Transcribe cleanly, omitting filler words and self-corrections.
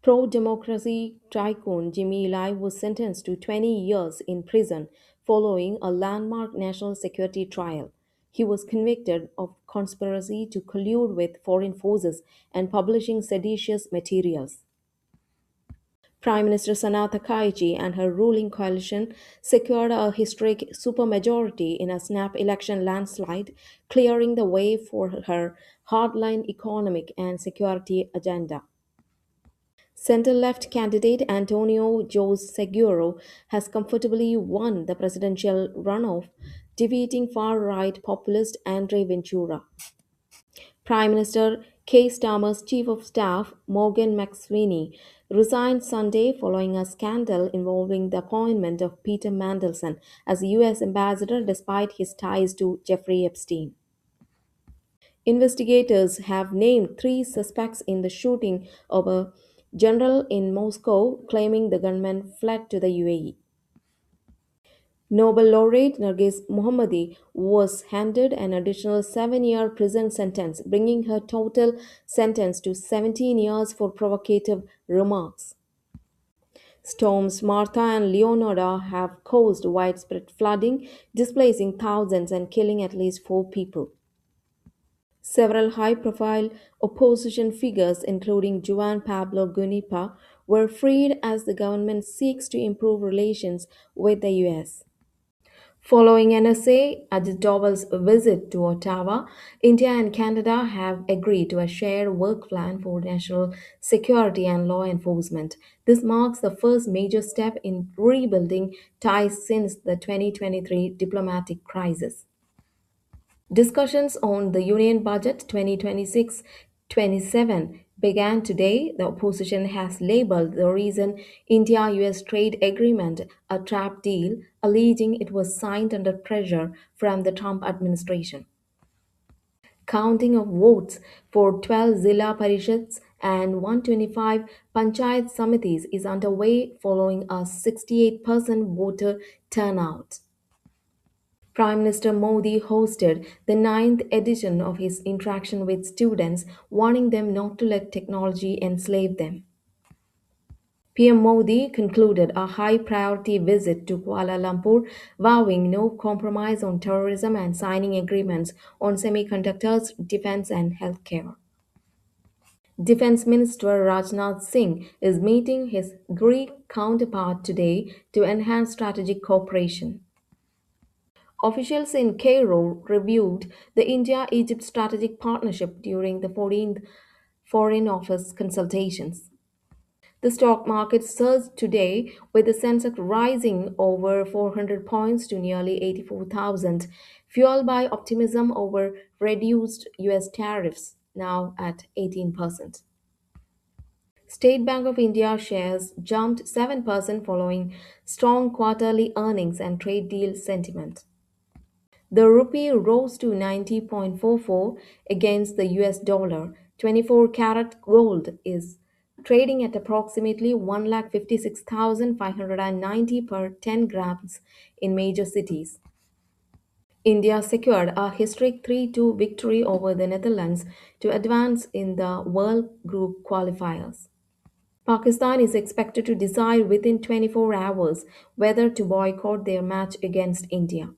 Pro democracy tycoon Jimmy Lai was sentenced to 20 years in prison following a landmark national security trial. He was convicted of conspiracy to collude with foreign forces and publishing seditious materials. Prime Minister Sanaa Kaiji and her ruling coalition secured a historic supermajority in a snap election landslide, clearing the way for her hardline economic and security agenda. Center left candidate Antonio Jose Seguro has comfortably won the presidential runoff, defeating far right populist Andre Ventura. Prime Minister Keir Starmer's chief of staff, Morgan McSweeney, resigned Sunday following a scandal involving the appointment of Peter Mandelson as US ambassador despite his ties to Jeffrey Epstein. Investigators have named three suspects in the shooting of a general in Moscow, claiming the gunman fled to the UAE. Nobel laureate Nargis Mohammadi was handed an additional 7-year prison sentence, bringing her total sentence to 17 years for provocative remarks. Storms Martha and Leonardo have caused widespread flooding, displacing thousands and killing at least 4 people. Several high profile opposition figures, including Juan Pablo Gunipa, were freed as the government seeks to improve relations with the US. Following NSA Ajit Doval's visit to Ottawa, India and Canada have agreed to a shared work plan for national security and law enforcement. This marks the first major step in rebuilding ties since the 2023 diplomatic crisis. Discussions on the Union Budget 2026-27 began today. The opposition has labeled the recent India US trade agreement a trap deal, alleging it was signed under pressure from the Trump administration. Counting of votes for 12 Zilla Parishads and 125 Panchayat Samitis is underway following a 68% voter turnout. Prime Minister Modi hosted the ninth edition of his interaction with students, warning them not to let technology enslave them. PM Modi concluded a high priority visit to Kuala Lumpur, vowing no compromise on terrorism and signing agreements on semiconductors, defense, and healthcare. Defense Minister Rajnath Singh is meeting his Greek counterpart today to enhance strategic cooperation. Officials in Cairo reviewed the India Egypt strategic partnership during the 14th Foreign Office consultations. The stock market surged today with the Sensex rising over 400 points to nearly 84,000, fueled by optimism over reduced US tariffs, now at 18%. State Bank of India shares jumped 7% following strong quarterly earnings and trade deal sentiment. The rupee rose to 90.44 against the US dollar. 24 karat gold is trading at approximately 1,56,590 per 10 grams in major cities. India secured a historic 3-2 victory over the Netherlands to advance in the World Group qualifiers. Pakistan is expected to decide within 24 hours whether to boycott their match against India.